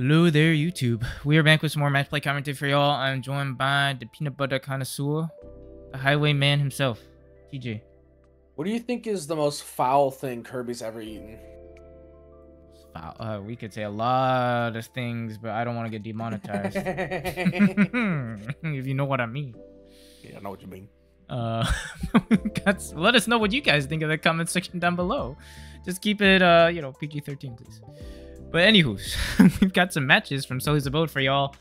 Hello there, YouTube. We are back with some more match play commentary for y'all. I'm joined by the peanut butter connoisseur, the highwayman himself, TJ. What do you think is the most foul thing Kirby's ever eaten? Foul. We could say a lot of things, but I don't want to get demonetized. If you know what I mean. Yeah, I know what you mean. Let us know what you guys think in the comment section down below. Just keep it, PG-13, please. But anywho, we've got some matches from Sully's Abode for y'all.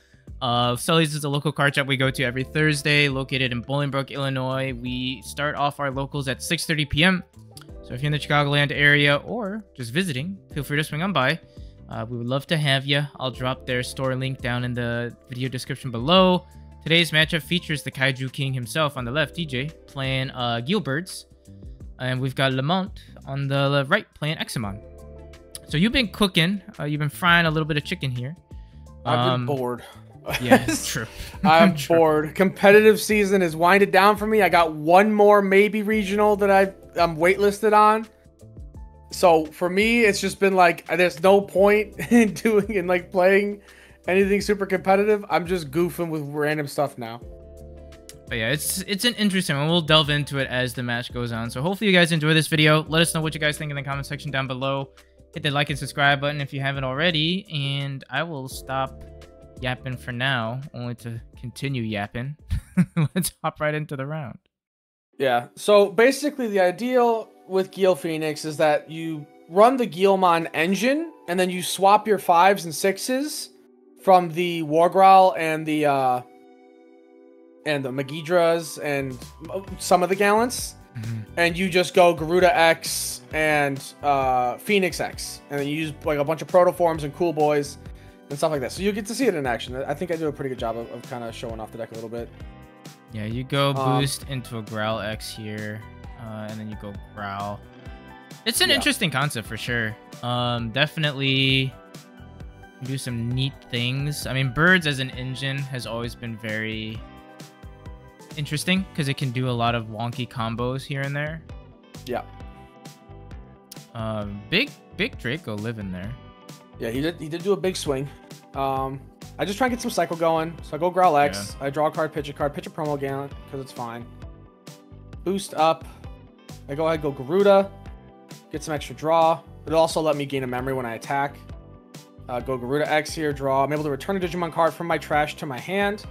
Sully's is a local card shop we go to every Thursday, located in Bolingbrook, Illinois. We start off our locals at 6:30 p.m. So if you're in the Chicagoland area or just visiting, feel free to swing on by. We would love to have you. I'll drop their store link down in the video description below. Today's matchup features the Kaiju King himself on the left, DJ, playing Guil Birds. And we've got Lamont on the right playing Examon. So you've been cooking, you've been frying a little bit of chicken here. I've been bored. Yeah, true. I'm bored. Competitive season is winded down for me. I got one more maybe regional that I'm waitlisted on. So for me, it's just been like, there's no point in doing and like playing anything super competitive. I'm just goofing with random stuff now. But yeah, it's an interesting one. We'll delve into it as the match goes on. So hopefully you guys enjoy this video. Let us know what you guys think in the comment section down below. Hit the like and subscribe button if you haven't already. And I will stop yapping for now, only to continue yapping. Let's hop right into the round. Yeah, so basically the ideal with Guil Phoenix is that you run the Guilmon engine, and then you swap your 5s and 6s from the Wargrowl and the Magidras and some of the Gallants. And you just go Garuda X and Phoenix X, and then you use like a bunch of Protoforms and Cool Boys and stuff like that. So you get to see it in action. I think I do a pretty good job of kind of showing off the deck a little bit. Yeah, you go boost into a Growl X here, and then you go Growl. It's an interesting concept for sure. Definitely do some neat things. I mean, Birds as an engine has always been very interesting because it can do a lot of wonky combos here and there. Yeah. Big Draco living there. Yeah, he did do a big swing. I just try and get some cycle going. So I go Growl X. Yeah. I draw a card, pitch a promo Gallant because it's fine. Boost up. I go ahead, go Garuda. Get some extra draw. It'll also let me gain a memory when I attack. Go Garuda X here, draw. I'm able to return a Digimon card from my trash to my hand.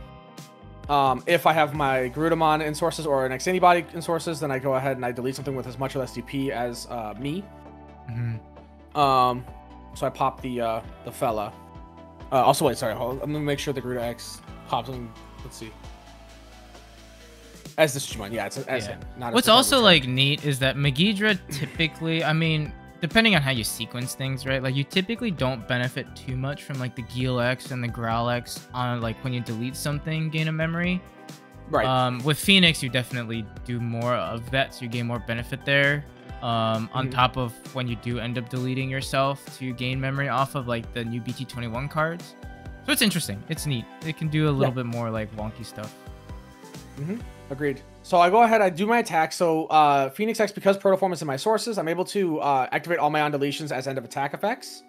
If I have my Garudamon in sources or an X Antibody in sources, then I go ahead and I delete something with as much or less DP as me. So I pop the fella. Also, wait, sorry. I'm gonna make sure the Garuda X pops on. Let's see. As the Digimon, yeah, it's as not. What's also like neat is that Magidra typically, I mean, depending on how you sequence things, right? Like you typically don't benefit too much from like the Guil X and the Growl X on like when you delete something, gain a memory. Right. With Phoenix, you definitely do more of that, so you gain more benefit there. On top of when you do end up deleting yourself to gain memory off of like the new BT-21 cards. So it's interesting. It's neat. It can do a little bit more like wonky stuff. Agreed. So I go ahead, I do my attack. So Phoenix X, because Protoform is in my sources, I'm able to activate all my on deletions as end of attack effects.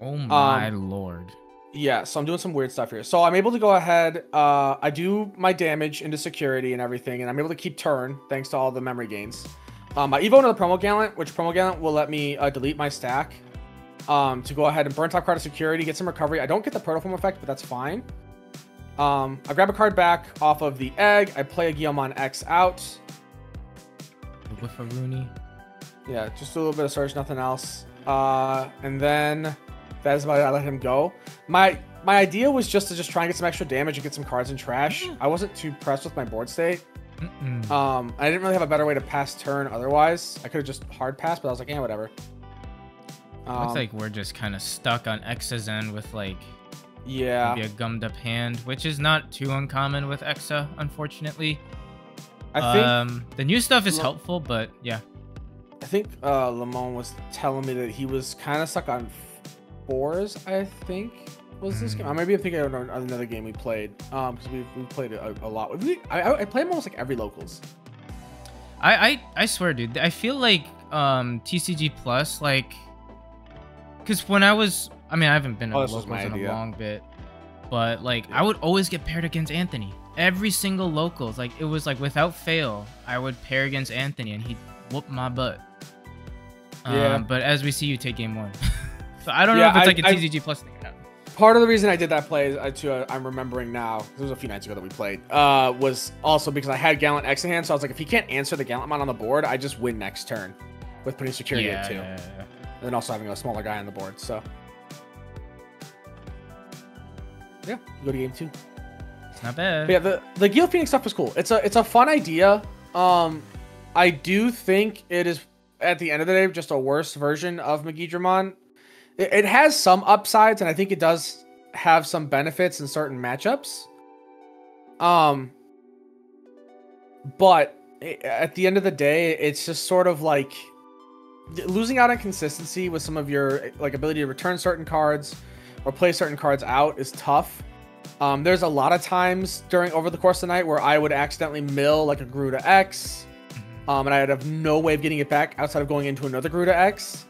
Oh my lord. Yeah, so I'm doing some weird stuff here. So I'm able to go ahead, I do my damage into security and everything, and I'm able to keep turn thanks to all the memory gains. I evo into the Promo Gallant, which Promo Gallant will let me delete my stack to go ahead and burn top card of security, get some recovery. I don't get the Protoform effect, but that's fine. I grab a card back off of the egg. I play a Guilmon X out. With a Rooney. Yeah, just a little bit of surge, nothing else. And then that is about it. I let him go. My idea was just to try and get some extra damage and get some cards in trash. I wasn't too pressed with my board state. I didn't really have a better way to pass turn otherwise. I could have just hard passed, but I was like, yeah, whatever. Looks like we're just kind of stuck on X's end with like maybe a gummed up hand, which is not too uncommon with Exa, unfortunately. I think the new stuff is helpful, but yeah. I think Lamont was telling me that he was kind of stuck on 4s, I think. Was this game? Maybe I'm thinking of another game we played. Because we played it a lot. I play them almost like every locals. I swear, dude. I feel like TCG Plus, like, because when I was I mean, I haven't been to Oh, the this was locals my in a idea. long bit, but like I would always get paired against Anthony. Every single locals, like it was like without fail, I would pair against Anthony and he'd whoop my butt. Yeah. But as we see, you take game 1. So I don't know Yeah, if it's like a TCG plus thing or not. Part of the reason I did that play, I'm remembering now, it was a few nights ago that we played, was also because I had Gallant X in hand, so I was like, if he can't answer the Gallant Mon on the board, I just win next turn with putting security at 2. Yeah. And then also having a smaller guy on the board, so. Yeah, you go to game 2. It's not bad. But yeah, the Guil Phoenix stuff was cool. It's a fun idea. I do think it is, at the end of the day, just a worse version of Magidramon. It has some upsides, and I think it does have some benefits in certain matchups. But at the end of the day, it's just sort of like losing out on consistency with some of your like ability to return certain cards or play certain cards out is tough. There's a lot of times over the course of the night where I would accidentally mill like a Garuda X, and I'd have no way of getting it back outside of going into another Garuda X.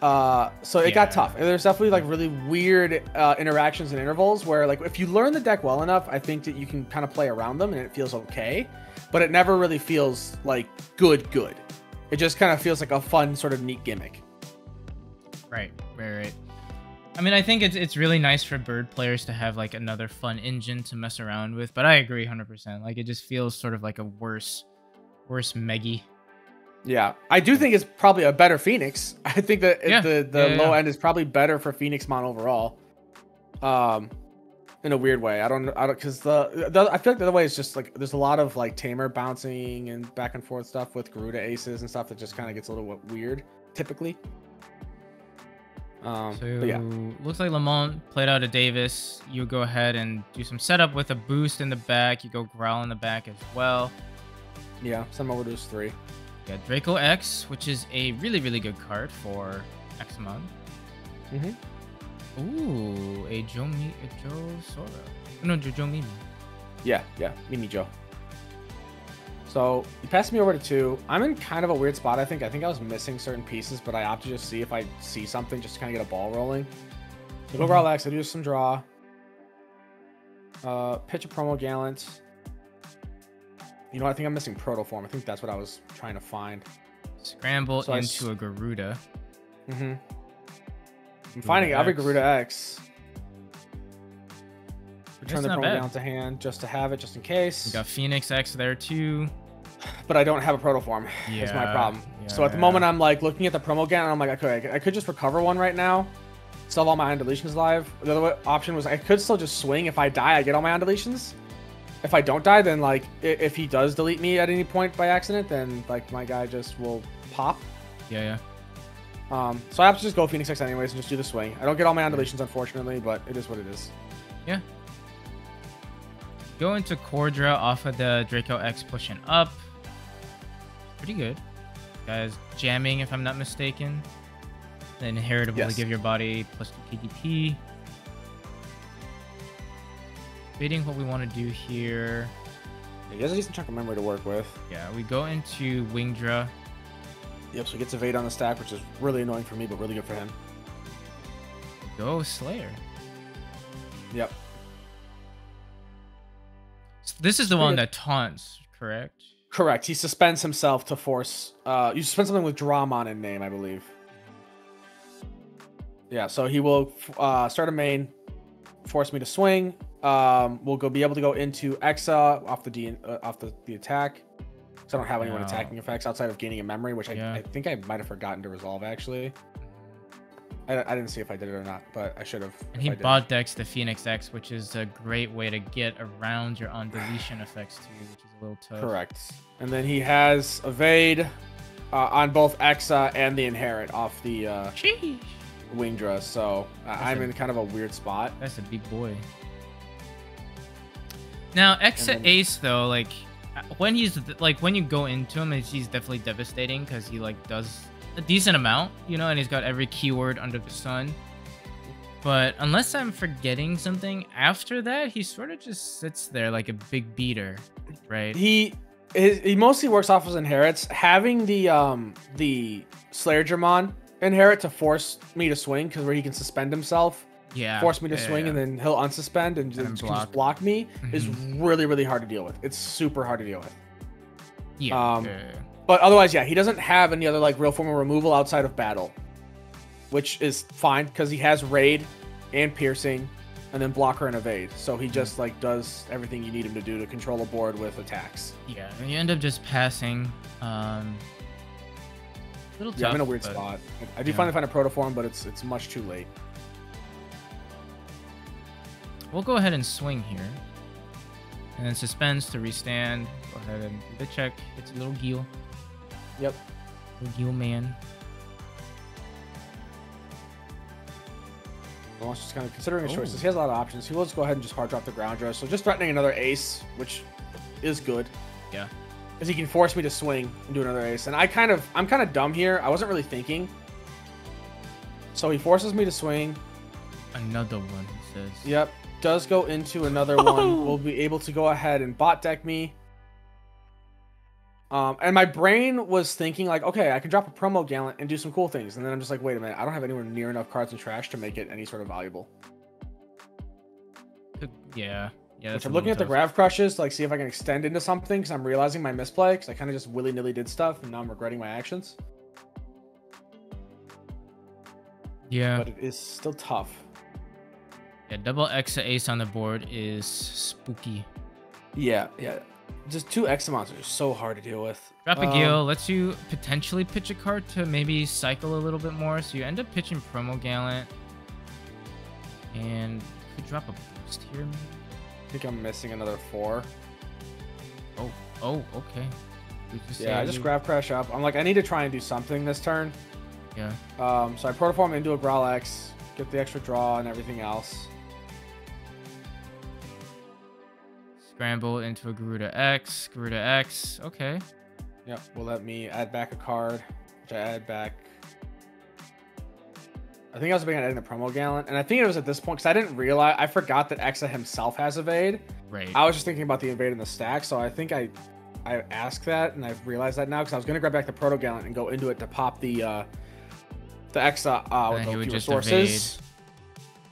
So it got tough. And there's definitely like really weird interactions and intervals where like if you learn the deck well enough, I think that you can kind of play around them and it feels okay, but it never really feels like good. It just kind of feels like a fun sort of neat gimmick. Right. I mean, I think it's really nice for bird players to have like another fun engine to mess around with, but I agree 100%. Like it just feels sort of like a worse Meggy. Yeah, I do think it's probably a better Phoenix. I think that the low end is probably better for Phoenix Mon overall. In a weird way. I don't because I feel like the other way is just like there's a lot of like tamer bouncing and back and forth stuff with Garuda aces and stuff that just kind of gets a little weird typically. But yeah, looks like Lamont played out a Davis. You go ahead and do some setup with a boost in the back. You go growl in the back as well. Yeah, some overdose 3. Yeah, Draco X, which is a really good card for Examon. Ooh, a Joe Sora. No, Joe Mimi. Yeah, Mimi Joe. So you passed me over to 2. I'm in kind of a weird spot. I think I was missing certain pieces, but I opted to just see if I see something just to kind of get a ball rolling. So go Growl X, I do some draw. Pitch a promo Gallant. You know, I think I'm missing Protoform. I think that's what I was trying to find. Scramble into a Garuda. I'm finding every Garuda X. Return the promo Gallant to hand just to have it, just in case. You got Phoenix X there too. But I don't have a Protoform. That's my problem. So at the moment, I'm like looking at the promo Gallant, and I'm like, okay, I could just recover one right now. Still have all my undeletions live. The other option was I could still just swing. If I die, I get all my undeletions. If I don't die, then like if he does delete me at any point by accident, then like my guy just will pop. Yeah. So I have to just go Phoenix X anyways and just do the swing. I don't get all my undeletions, unfortunately, but it is what it is. Yeah. Go into Cordra off of the Draco X pushing up. Pretty good. Guys jamming, if I'm not mistaken. Then inheritably give your body +2 KDP. Debating what we want to do here. Yeah, he has a decent chunk of memory to work with. Yeah, we go into Wingdra. Yep, so he gets evade on the stack, which is really annoying for me, but really good for him. Go Slayer. Yep. So this is the one that taunts, correct? Correct. He suspends himself to force. You suspend something with Dramon in name, I believe. Yeah, so he will start a main, force me to swing. We'll be able to go into Exa off the attack. So I don't have anyone attacking effects outside of gaining a memory, which I think I might have forgotten to resolve actually. I didn't see if I did it or not, but I should have. And he bot decks the Phoenix X, which is a great way to get around your on deletion effects too, which is a little tough. Correct. And then he has evade on both Exa and the inherit off the Wingdra. So I'm in kind of a weird spot. That's a big boy. Now Exa Ace though, like when you go into him, he's definitely devastating because he like does a decent amount, you know, and he's got every keyword under the sun. But unless I'm forgetting something, after that he sort of just sits there like a big beater, right? He mostly works off his inherits. Having the Slayer Dramon inherit to force me to swing because where he can suspend himself. Yeah. Force me to swing and then he'll unsuspend and just block me is really, really hard to deal with. It's super hard to deal with. Yeah. But otherwise, yeah, he doesn't have any other like real form of removal outside of battle, which is fine because he has raid and piercing and then blocker and evade. So he just like does everything you need him to do to control a board with attacks. Yeah, and you end up just passing. Little tough, I'm in a weird spot. I do finally find a protoform, but it's much too late. We'll go ahead and swing here. And then suspends to restand. Go ahead and do the check. It's a little Guil. Yep. Little Guil man. Well, just kind of considering his choices. He has a lot of options. He will just go ahead and just hard drop the ground draw. So just threatening another ace, which is good. Yeah. Because he can force me to swing and do another ace. And I'm kind of dumb here. I wasn't really thinking. So he forces me to swing. Another one, he says. Yep. Does go into another one. We'll be able to go ahead and bot deck me. And my brain was thinking like, okay, I can drop a promo gallant and do some cool things. And then I'm just like, wait a minute, I don't have anywhere near enough cards in trash to make it any sort of valuable. Yeah. Yeah. Which I'm looking at the Grav Crushes to like see if I can extend into something because I'm realizing my misplay because I kind of just willy-nilly did stuff and now I'm regretting my actions. Yeah. But it is still tough. Yeah, double Exa ace on the board is spooky. Yeah, yeah. Just 2 Examons are just so hard to deal with. Drop a Guil lets you potentially pitch a card to maybe cycle a little bit more. So you end up pitching Promo Gallant. And you could drop a boost here, maybe? I think I'm missing another 4. Oh, okay. Yeah, I just grab crash up. I'm like, I need to try and do something this turn. Yeah. So I protoform into a Growl X, get the extra draw and everything else. Scramble into a Garuda X. Garuda X. Okay. Yep. Will let me add back a card, which I add back. I think I was adding a Promo Gallant, and I think it was at this point because I didn't realize. I forgot that Exa himself has evade. Right. I was just thinking about the evade in the stack, so I think I asked that, and I've realized that now because I was gonna grab back the Proto Gallant and go into it to pop the Exa with the few resources.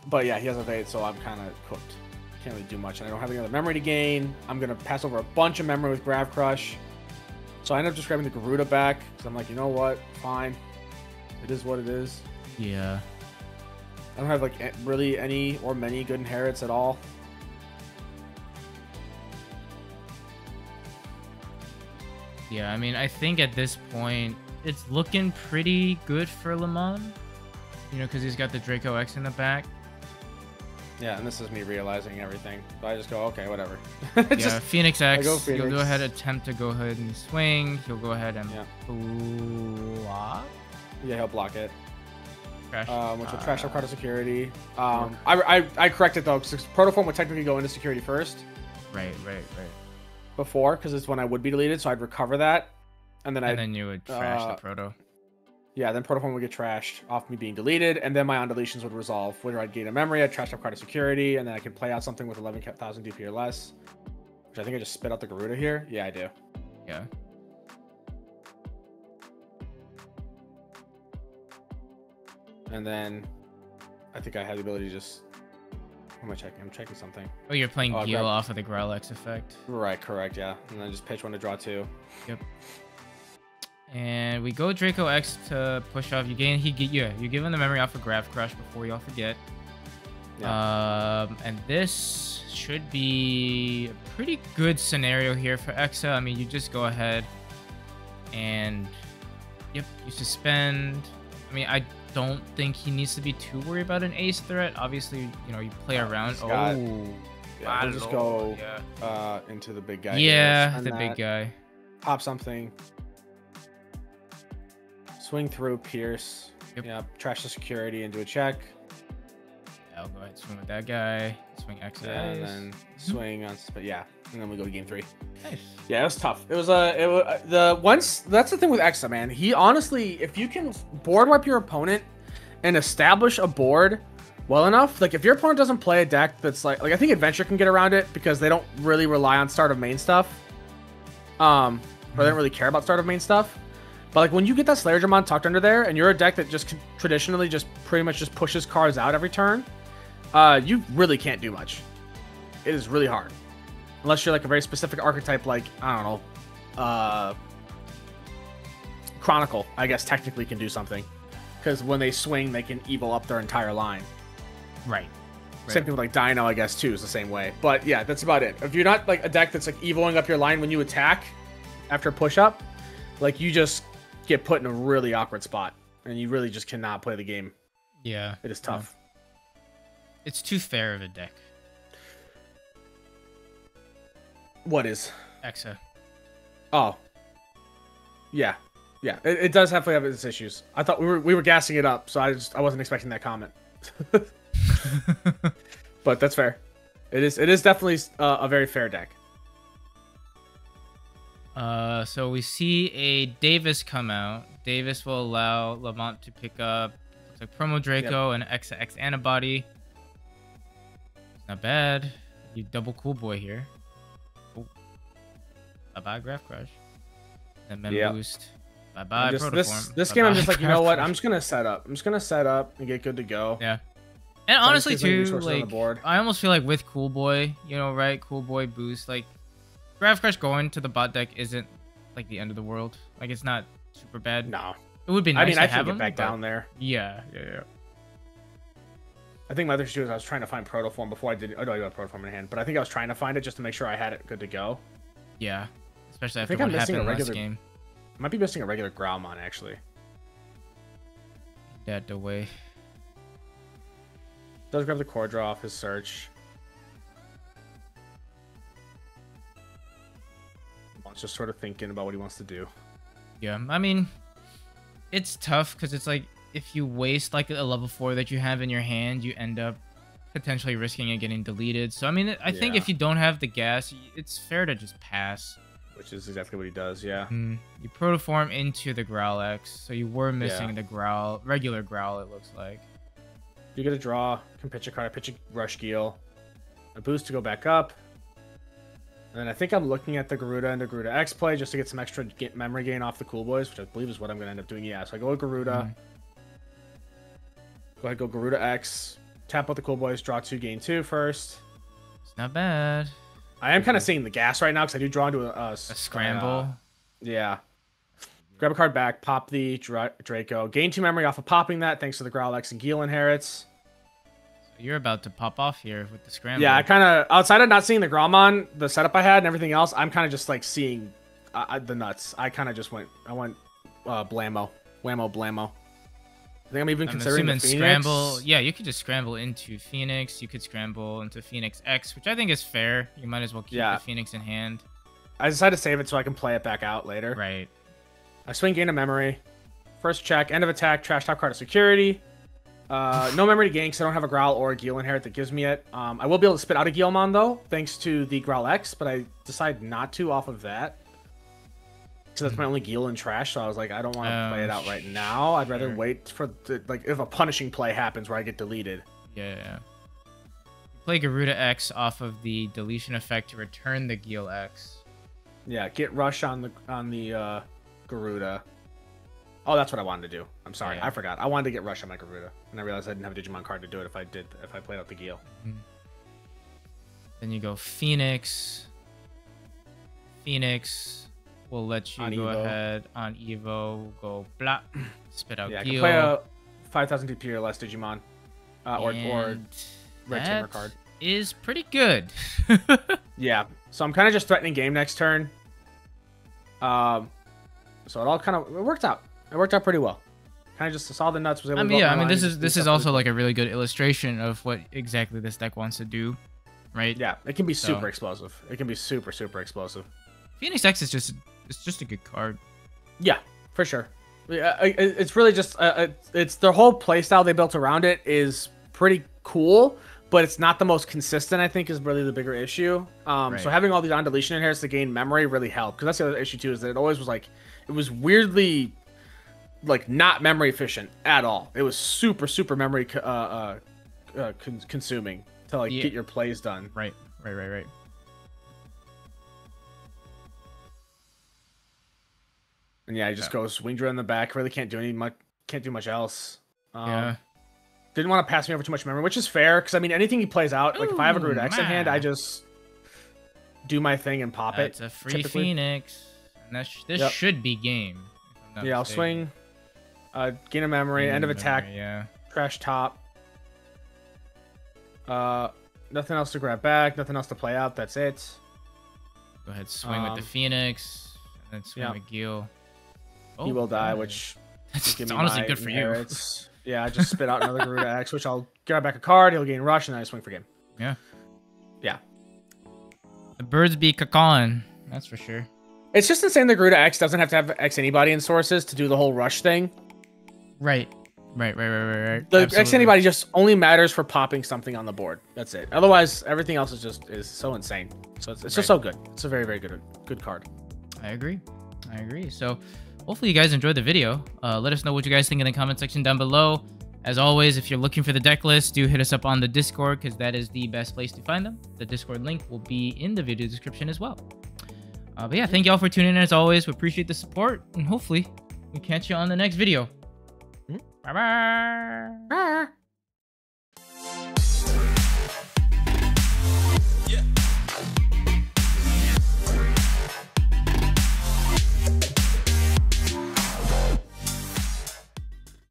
But yeah, he has evade, so I'm kind of cooked. Can't really do much, and I don't have any other memory to gain. I'm gonna pass over a bunch of memory with Grav Crush, so I end up just grabbing the Garuda back because I'm like, you know what, fine, it is what it is. Yeah. I don't have like really any or many good inherits at all. Yeah, I mean, I think at this point it's looking pretty good for Lamont. You know, because he's got the Draco X in the back. Yeah, and this is me realizing everything. So I just go, okay, whatever. Yeah, Phoenix X. Phoenix. He'll go ahead and attempt to go ahead and swing. He'll go ahead and block. Yeah, he'll block it. Trash. Which will trash up card of security. I corrected though, because Protoform would technically go into security first. Right. Before, because it's when I would be deleted, so I'd recover that. And then you would trash the Proto. Yeah, then Protoform would get trashed off me being deleted, and then my on-deletions would resolve. Whether I'd gain a memory, I'd trash up card of security, and then I could play out something with 11,000 DP or less. Which I think I just spit out the Garuda here. Yeah, I do. Yeah. And then I think I have the ability to just... What am I checking? I'm checking something. Oh, you're playing Guil off of the Growl X effect. Right, correct, yeah. And then just pitch one to draw 2. Yep. And we go Draco X to push off. You gain. You're given the memory off of Grav Crush before y'all forget. Yeah. And this should be a pretty good scenario here for Exa. I mean, you just go ahead and you suspend. I mean, I don't think he needs to be too worried about an ace threat. Obviously, you know, you play around. Yeah, we'll just go into the big guy. Yeah, the big guy. Pop something. Swing through, pierce. Yep. Trash the security and do a check. Yeah, I'll go ahead and swing with that guy. Swing X. And then swing on, but yeah, and then we go to game 3. Nice. Yeah, it was tough. It was that's the thing with Exa, man. He honestly, if you can board wipe your opponent and establish a board well enough, like if your opponent doesn't play a deck that's like I think Adventure can get around it because they don't really rely on start of main stuff. Or they don't really care about start of main stuff. But like when you get that Slayer Dramon tucked under there, and you're a deck that just traditionally just pretty much just pushes cards out every turn, you really can't do much. It is really hard, unless you're like a very specific archetype, like I don't know, Chronicle. I guess technically can do something, because when they swing, they can evil up their entire line. Right. Same thing with like Dino, I guess too, is the same way. But yeah, that's about it. If you're not like a deck that's like evoing up your line when you attack after push up, like you just get put in a really awkward spot, and you really just cannot play the game. Yeah, it is tough. It's too fair of a deck. What is Exa? Oh, yeah, yeah. It does definitely have its issues. I thought we were gassing it up, so I wasn't expecting that comment. But that's fair. It is definitely a very fair deck. So we see a Davis come out. Davis will allow Lamont to pick up looks like Promo Draco and X Antibody. Not bad. You double Cool Boy here. Oh. Bye-bye Graph Crush. And then boost. Bye-bye Protoform. This game I'm just like, you know what? I'm just gonna set up. I'm just gonna set up and get good to go. Yeah. And honestly too, like on the board. I almost feel like with Cool Boy, you know, right? Cool Boy boost, like Graph Crush going to the bot deck isn't like the end of the world. Like it's not super bad. No. It would be nice to I have can him, get back down there. Yeah. I think my other issue is I was trying to find Protoform before I did. Oh no, I got Protoform in hand, but I think I was trying to find it just to make sure I had it good to go. Yeah. Especially after what happened last game. I might be missing a regular Growlmon actually. That away. Does grab the core draw off his search. Lamont's just sort of thinking about what he wants to do. Yeah, I mean, it's tough because it's like if you waste like a level 4 that you have in your hand, you end up potentially risking it getting deleted. So I mean, I think if you don't have the gas, it's fair to just pass. Which is exactly what he does, yeah. You Protoform into the Growl X, so you were missing the Growl, regular Growl, it looks like. You get a draw, can pitch a card, I pitch a Rush Guil, a boost to go back up. And then I think I'm looking at the Garuda and the Garuda X play just to get some extra memory gain off the Cool Boys, which I believe is what I'm going to end up doing. Yeah, so I go with Garuda. Go ahead, go Garuda X, tap out the Cool Boys, draw 2, gain 2 first. It's not bad. I am kind of seeing the gas right now because I do draw into a scramble. Yeah. Grab a card back, pop the Draco. Gain 2 memory off of popping that thanks to the Growl X and Guil inherits. So you're about to pop off here with the scramble. Yeah, I kind of, outside of not seeing the Growlmon, the setup I had and everything else, I'm kind of just like seeing the nuts. I kind of just went, blammo. Whammo, blammo. I think I'm even considering the Phoenix. Scramble. Yeah, you could just scramble into Phoenix. You could scramble into Phoenix X, which I think is fair. You might as well keep the Phoenix in hand. I decided to save it so I can play it back out later. Right. I swing, gain a memory. First check, end of attack, trash top card of security. No memory to gain because I don't have a Growl or a Guil inherit that gives me it. I will be able to spit out a Guilmon though, thanks to the Growl X, but I decided not to off of that. So that's my only Guil in trash, so I was like, I don't want to play it out right now. I'd rather wait for like if a punishing play happens where I get deleted. Yeah. Play Garuda X off of the deletion effect to return the Guil X. Yeah, get Rush on the Garuda. Oh, that's what I wanted to do. I'm sorry, I forgot. I wanted to get Rush on my Garuda, and I realized I didn't have a Digimon card to do it if I played out the Guil. Then you go Phoenix. Phoenix will let you go ahead on Evo. Go blah. Spit out Guil. I can play a 5,000 DP or less Digimon, or Red Chamber card. Is pretty good. Yeah, so I'm kind of just threatening game next turn. So it all kind of worked out. It worked out pretty well. Kind of just saw the nuts. Was able to I mean, this is also like a really good illustration of what exactly this deck wants to do, right? Yeah, it can be super explosive. It can be super explosive. Phoenix X is just a good card. Yeah, for sure. Yeah, it's really just it's their whole playstyle they built around it is pretty cool, but it's not the most consistent. I think is really the bigger issue. So having all these on deletion inherits to gain memory really helped, because that's the other issue too, is that it always was like it was weirdly like not memory efficient at all. It was super memory consuming to like get your plays done. Right. And yeah, he just goes wing drill in the back. Really can't do much else. Yeah. Didn't want to pass me over too much memory, which is fair, because I mean anything he plays out, like if I have a Garuda X in hand, I just do my thing and pop it. It's a free Phoenix. And this should be game. Yeah, I'll swing. Gain a memory, end of attack. Yeah. Trash top. Nothing else to grab back, nothing else to play out. That's it. Go ahead, swing with the Phoenix, and then swing with Guil. Oh, he will die, which that's honestly good for you. Yeah, I just spit out another Garuda X, which I'll grab back a card. He'll gain rush, and then I swing for game. Yeah. Yeah. The birds be cacawing. That's for sure. It's just insane the Garuda X doesn't have to have X anybody in sources to do the whole rush thing. Right. The X anybody just only matters for popping something on the board. That's it. Otherwise, everything else is so insane. So it's just so good. It's a very, very good card. I agree. So hopefully you guys enjoyed the video. Let us know what you guys think in the comment section down below. As always, if you're looking for the deck list, do hit us up on the Discord, because that is the best place to find them. The Discord link will be in the video description as well. But yeah, thank y'all for tuning in as always. We appreciate the support, and hopefully we catch you on the next video. Bye-bye.